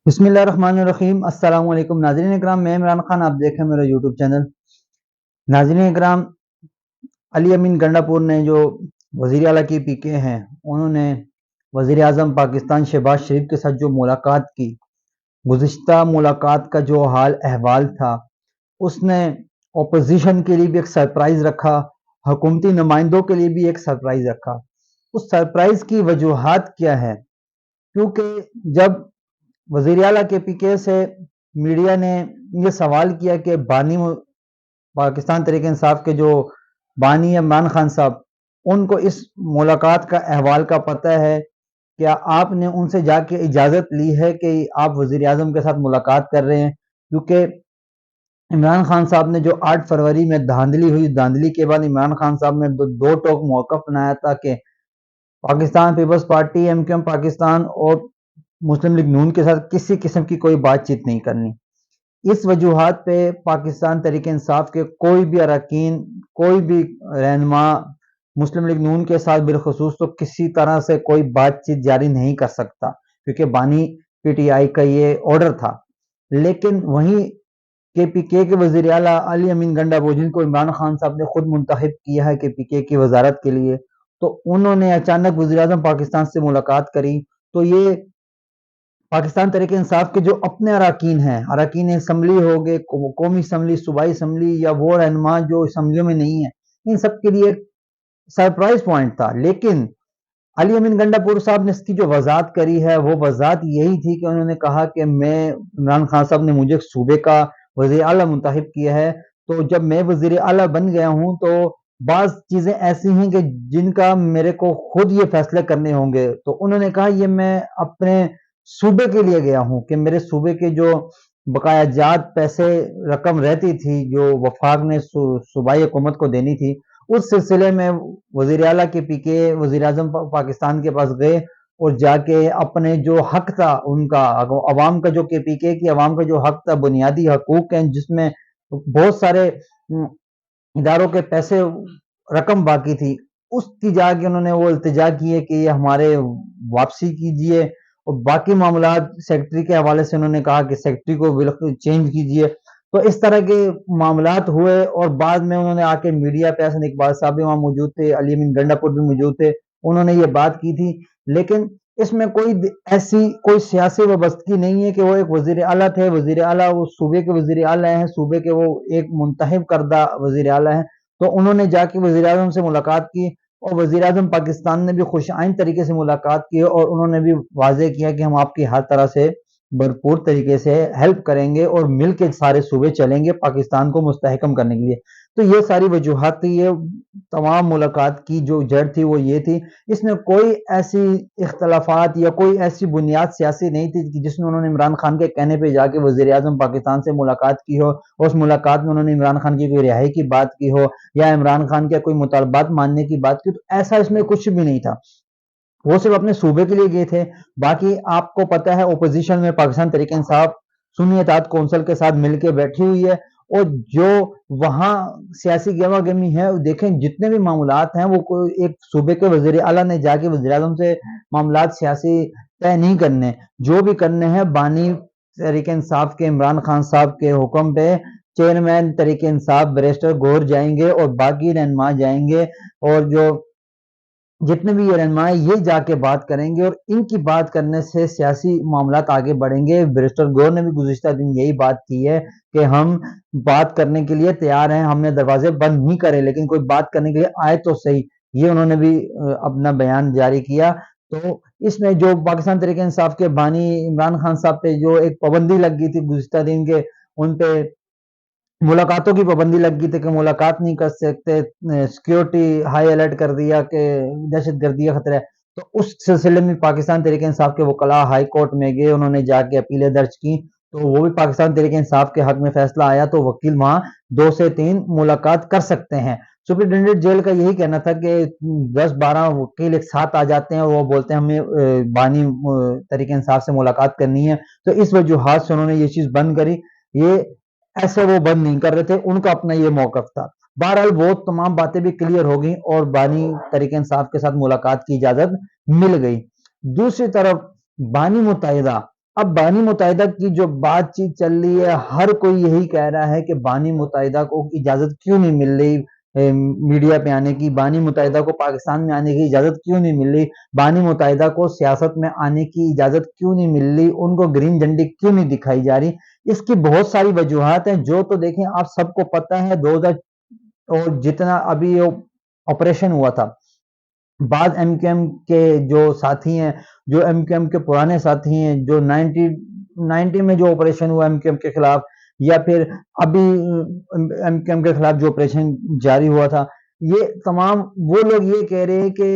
بسم اللہ الرحمن الرحیم۔ السلام علیکم ناظرین اکرام، میں عمران خان، آپ دیکھیں میرا یوٹیوب چینل۔ ناظرین اکرام، علی امین گنڈا پور نے جو وزیر اعلیٰ کی پی کے ہیں، انہوں نے وزیر اعظم پاکستان شہباز شریف کے ساتھ جو ملاقات کی، گزشتہ ملاقات کا جو حال احوال تھا، اس نے اپوزیشن کے لیے بھی ایک سرپرائز رکھا، حکومتی نمائندوں کے لیے بھی ایک سرپرائز رکھا۔ اس سرپرائز کی وجوہات کیا ہے؟ کیونکہ جب وزیر اعلیٰ کے پی کے سے میڈیا نے یہ سوال کیا کہ بانی پاکستان تحریک انصاف کے جو بانی عمران خان صاحب، ان کو اس ملاقات کا احوال کا پتہ ہے، کیا آپ نے ان سے جا کے اجازت لی ہے کہ آپ وزیر اعظم کے ساتھ ملاقات کر رہے ہیں؟ کیونکہ عمران خان صاحب نے جو 8 فروری میں دھاندلی ہوئی، دھاندلی کے بعد عمران خان صاحب نے دو ٹوک موقف بنایا تھا کہ Pakistan Peoples Party M Q M Pakistan اور مسلم لیگ نون کے ساتھ کسی قسم کی کوئی بات چیت نہیں کرنی۔ اس وجوہات پہ پاکستان تحریک انصاف کے کوئی بھی اراکین، کوئی بھی رہنما مسلم لیگ نون کے ساتھ بالخصوص تو کسی طرح سے کوئی بات چیت جاری نہیں کر سکتا، کیونکہ بانی پی ٹی آئی کا یہ آرڈر تھا۔ لیکن وہیں کے پی کے وزیر اعلیٰ علی امین گنڈا پور، جن کو عمران خان صاحب نے خود منتخب کیا ہے کہ پی کے کی وزارت کے لیے، تو انہوں نے اچانک وزیر اعظم پاکستان سے ملاقات کری۔ تو یہ پاکستان تحریک انصاف کے جو اپنے اراکین ہیں، اراکین اسمبلی ہو گئے، قومی اسمبلی، صوبائی اسمبلی، یا وہ رہنما جو اسمبلیوں میں نہیں ہیں، ان سب کے لیے ایک سرپرائز پوائنٹ تھا۔ لیکن علی امین گنڈا پور صاحب نے اس کی جو وضاحت کری ہے، وہ وضاحت یہی تھی کہ انہوں نے کہا کہ میں عمران خان صاحب نے مجھے صوبے کا وزیر اعلیٰ منتخب کیا ہے، تو جب میں وزیر اعلیٰ بن گیا ہوں تو بعض چیزیں ایسی ہیں کہ جن کا میرے کو خود یہ فیصلے کرنے ہوں گے۔ تو انہوں نے کہا یہ میں اپنے صوبے کے لیے گیا ہوں کہ میرے صوبے کے جو بقایا جات پیسے رقم رہتی تھی جو وفاق نے صوبائی حکومت کو دینی تھی، اس سلسلے میں وزیر اعلیٰ کے پی کے وزیر اعظم پاکستان کے پاس گئے اور جا کے اپنے جو حق تھا ان کا، عوام کا جو کے پی کے کی عوام کا جو حق تھا، بنیادی حقوق ہیں جس میں بہت سارے اداروں کے پیسے رقم باقی تھی، اس کی جا کے انہوں نے وہ التجا کی ہے کہ یہ ہمارے واپسی کیجئے، اور باقی معاملات سیکٹری کے حوالے سے انہوں نے کہا کہ سیکٹری کو بالکل چینج کیجئے۔ تو اس طرح کے معاملات ہوئے، اور بعد میں انہوں نے آ کے میڈیا پہ، حسن اقبال صاحب بھی وہاں موجود تھے، علی امین گنڈا پور بھی موجود تھے، انہوں نے یہ بات کی تھی۔ لیکن اس میں کوئی سیاسی وابستگی نہیں ہے کہ وہ ایک وزیر اعلیٰ تھے، وزیر اعلیٰ وہ صوبے کے وزیر اعلیٰ ہیں، صوبے کے وہ ایک منتخب کردہ وزیر اعلیٰ ہیں، تو انہوں نے جا کے وزیر اعظم سے ملاقات کی، اور وزیر اعظم پاکستان نے بھی خوش آئند طریقے سے ملاقات کی، اور انہوں نے بھی واضح کیا کہ ہم آپ کی ہر طرح سے بھرپور طریقے سے ہیلپ کریں گے، اور مل کے سارے صوبے چلیں گے پاکستان کو مستحکم کرنے کے لیے۔ تو یہ ساری وجوہات تھی، یہ تمام ملاقات کی جو جڑ تھی وہ یہ تھی۔ اس میں کوئی ایسی اختلافات یا کوئی ایسی بنیاد سیاسی نہیں تھی جس میں انہوں نے عمران خان کے کہنے پہ جا کے وزیر اعظم پاکستان سے ملاقات کی ہو، اور اس ملاقات میں انہوں نے عمران خان کی کوئی رہائی کی بات کی ہو، یا عمران خان کے کوئی مطالبات ماننے کی بات کی۔ تو ایسا اس میں کچھ بھی نہیں تھا، وہ صرف اپنے صوبے کے لیے گئے تھے۔ باقی آپ کو پتہ ہے اپوزیشن میں پاکستان تحریک انصاف سنی اتحاد کونسل کے ساتھ مل کے بیٹھی ہوئی ہے، اور جو وہاں سیاسی گہما گہمی ہے، دیکھیں جتنے بھی معاملات ہیں وہ کوئی ایک صوبے کے وزیر اعلیٰ نے جا کے وزیر اعظم سے معاملات سیاسی طے نہیں کرنے، جو بھی کرنے ہیں بانی تحریک انصاف کے عمران خان صاحب کے حکم پہ چیئرمین تحریک انصاف بیرسٹر گور جائیں گے، اور باقی رہنما جائیں گے، اور جو جتنے بھی یہ رہنما یہ جا کے بات کریں گے، اور ان کی بات کرنے سے سیاسی معاملات آگے بڑھیں گے۔ بیرسٹر گور نے بھی گزشتہ دن یہی بات کی ہے کہ ہم بات کرنے کے لیے تیار ہیں، ہم نے دروازے بند نہیں کرے، لیکن کوئی بات کرنے کے لیے آئے تو صحیح، یہ انہوں نے بھی اپنا بیان جاری کیا۔ تو اس میں جو پاکستان تحریک انصاف کے بانی عمران خان صاحب پہ جو ایک پابندی لگ گئی تھی گزشتہ دن کے، ان پہ ملاقاتوں کی پابندی لگ گئی تھی کہ ملاقات نہیں کر سکتے، سیکیورٹی ہائی الرٹ کر دیا کہ دہشت گردی کا خطرہ ہے۔ تو اس سلسلے میں پاکستان تحریک انصاف کے وکلاء ہائی کورٹ میں گئے، انہوں نے جا کے اپیلیں درج کی، تو وہ بھی پاکستان تحریک انصاف کے حق میں فیصلہ آیا، تو وکیل وہاں 2 سے 3 ملاقات کر سکتے ہیں۔ سپرنٹینڈنٹ جیل کا یہی کہنا تھا کہ 10-12 وکیل ایک ساتھ آ جاتے ہیں، وہ بولتے ہیں ہمیں بانی تحریک انصاف سے ملاقات کرنی ہے، تو اس وجوہات سے انہوں نے یہ چیز بند کری۔ یہ ایسے وہ بند نہیں کر رہے تھے، ان کا اپنا یہ موقف تھا۔ بہرحال وہ تمام باتیں بھی کلیئر ہو گئیں، اور بانی تحریک انصاف کے ساتھ ملاقات کی اجازت مل گئی۔ دوسری طرف بانی متحدہ اب بانی متحدہ کی جو بات چیت چل رہی ہے، ہر کوئی یہی کہہ رہا ہے کہ بانی متحدہ کو اجازت کیوں نہیں مل رہی میڈیا پہ آنے کی، بانی متحدہ کو پاکستان میں آنے کی اجازت کیوں نہیں مل رہی، بانی متحدہ کو سیاست میں آنے کی اجازت کیوں نہیں مل رہی، ان کو گرین جھنڈی کیوں نہیں دکھائی جا رہی۔ اس کی بہت ساری وجوہات ہیں، جو تو دیکھیں آپ سب کو پتہ ہے، 2000 اور جتنا ابھی آپریشن ہوا تھا، بعض ایم کیو ایم کے جو ساتھی ہیں، جو ایم کیو ایم کے پرانے ساتھی ہیں، جو 90 میں جو آپریشن ہوا ایم کیو ایم کے خلاف، یا پھر ابھی ایم کیو ایم کے خلاف جو آپریشن جاری ہوا تھا، یہ تمام وہ لوگ یہ کہہ رہے ہیں کہ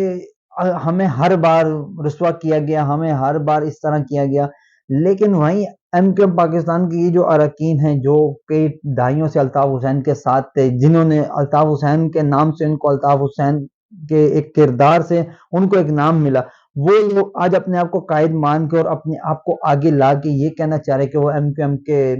ہمیں ہر بار رسوا کیا گیا، ہمیں ہر بار اس طرح کیا گیا، لیکن وہیں ایم کیو ایم پاکستان کی جو اراکین ہیں، جو کئی دہائیوں سے الطاف حسین کے ساتھ تھے، جنہوں نے الطاف حسین کے نام سے ان کو الطاف حسین کے ایک کردار سے ان کو ایک نام ملا، وہ لوگ آج اپنے آپ کو قائد مان کے اور اپنے آپ کو آگے لا کے یہ کہنا چاہ رہے کہ وہ ایم کیو ایم کے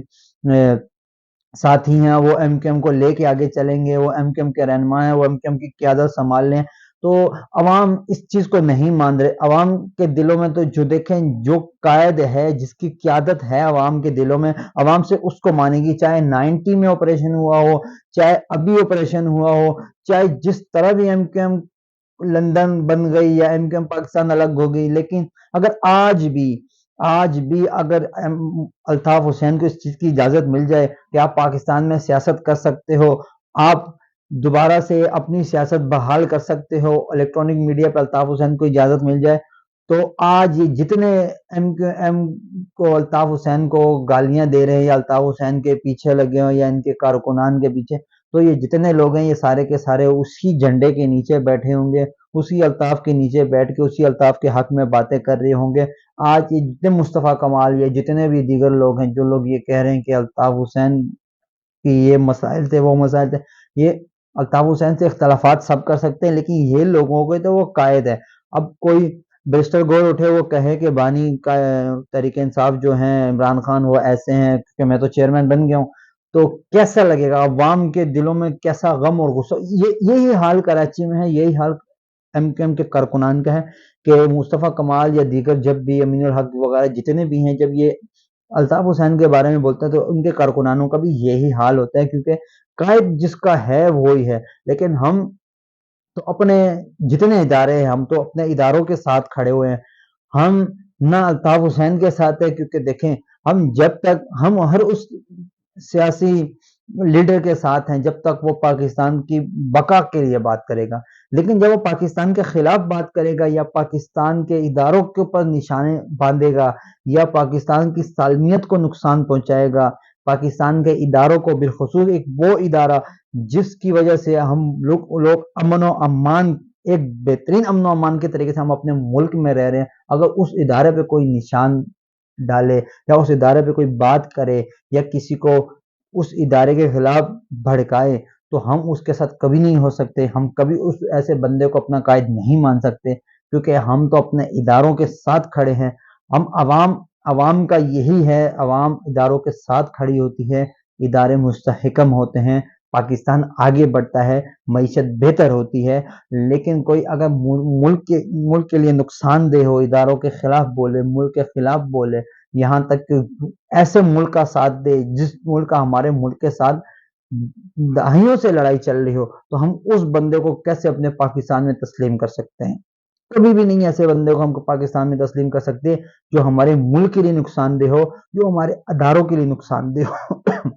ساتھی ہیں، وہ ایم کیو ایم کو لے کے آگے چلیں گے، وہ ایم کیو ایم کے رہنما ہیں، وہ ایم کیو ایم کی قیادت سنبھال لیں۔ تو عوام اس چیز کو نہیں مان رہے، عوام کے دلوں میں تو جو دیکھیں جو قائد ہے، جس کی قیادت ہے عوام کے دلوں میں، عوام سے اس کو مانے گی، چاہے 90 میں آپریشن ہوا ہو، چاہے ابھی آپریشن ہوا ہو، چاہے جس طرح بھی ایم کیو ایم لندن بن گئی یا ایم کیو ایم پاکستان الگ ہو گئی، لیکن اگر آج بھی اگر الطاف حسین کو اس چیز کی اجازت مل جائے کہ آپ پاکستان میں سیاست کر سکتے ہو، آپ دوبارہ سے اپنی سیاست بحال کر سکتے ہو، الیکٹرانک میڈیا پہ الطاف حسین کو اجازت مل جائے، تو آج یہ جتنے ایم کیو ایم کو الطاف حسین کو گالیاں دے رہے ہیں، یا الطاف حسین کے پیچھے لگے ہوں، یا ان کے کارکنان کے پیچھے، تو یہ جتنے لوگ ہیں، یہ سارے کے سارے اسی جھنڈے کے نیچے بیٹھے ہوں گے، اسی الطاف کے نیچے بیٹھ کے اسی الطاف کے حق میں باتیں کر رہے ہوں گے۔ آج یہ جتنے مصطفیٰ کمال یا جتنے بھی دیگر لوگ ہیں، جو لوگ یہ کہہ رہے ہیں کہ الطاف حسین کی یہ مسائل تھے، وہ مسائل تھے، یہ الطاف حسین سے اختلافات سب کر سکتے ہیں، لیکن یہ لوگوں کے تو وہ قائد ہے۔ اب کوئی بیرسٹر گور اٹھے، وہ کہے کہ بانی کا تحریک انصاف جو ہیں عمران خان وہ ایسے ہیں کہ میں تو چیئرمین بن گیا ہوں، تو کیسا لگے گا عوام کے دلوں میں، کیسا غم اور غصہ۔ یہی حال کراچی میں ہے، یہی حال ایم کیو ایم کے کارکنان کا ہے کہ مصطفیٰ کمال یا دیگر جب بھی امین الحق وغیرہ جتنے بھی ہیں، جب یہ الطاف حسین کے بارے میں بولتے ہیں تو ان کے کارکنانوں کا بھی یہی حال ہوتا ہے، کیونکہ قائد جس کا ہے وہی ہے۔ لیکن ہم تو اپنے جتنے ادارے ہیں، ہم تو اپنے اداروں کے ساتھ کھڑے ہوئے ہیں، ہم نہ الطاف حسین کے ساتھ ہے، کیونکہ دیکھیں ہم جب تک ہم ہر اس سیاسی لیڈر کے ساتھ ہیں جب تک وہ پاکستان کی بقا کے لیے بات کرے گا، لیکن جب وہ پاکستان کے خلاف بات کرے گا، یا پاکستان کے اداروں کے اوپر نشانے باندھے گا، یا پاکستان کی سالمیت کو نقصان پہنچائے گا، پاکستان کے اداروں کو، بالخصوص ایک وہ ادارہ جس کی وجہ سے ہم لوگ امن و امان، ایک بہترین امن و امان کے طریقے سے ہم اپنے ملک میں رہ رہے ہیں، اگر اس ادارے پہ کوئی نشان ڈالے، یا اس ادارے پہ کوئی بات کرے، یا کسی کو اس ادارے کے خلاف بھڑکائے، تو ہم اس کے ساتھ کبھی نہیں ہو سکتے، ہم کبھی اس ایسے بندے کو اپنا قائد نہیں مان سکتے، کیونکہ ہم تو اپنے اداروں کے ساتھ کھڑے ہیں۔ ہم عوام کا یہی ہے، عوام اداروں کے ساتھ کھڑی ہوتی ہے، ادارے مستحکم ہوتے ہیں، پاکستان آگے بڑھتا ہے، معیشت بہتر ہوتی ہے۔ لیکن کوئی اگر ملک کے لیے نقصان دہ ہو، اداروں کے خلاف بولے، ملک کے خلاف بولے، یہاں تک کہ ایسے ملک کا ساتھ دے جس ملک کا ہمارے ملک کے ساتھ دہائیوں سے لڑائی چل رہی ہو، تو ہم اس بندے کو کیسے اپنے پاکستان میں تسلیم کر سکتے ہیں؟ کبھی بھی نہیں ایسے بندے کو ہم پاکستان میں تسلیم کر سکتے جو ہمارے ملک کے لیے نقصان دہ ہو، جو ہمارے اداروں کے لیے نقصان دہ ہو۔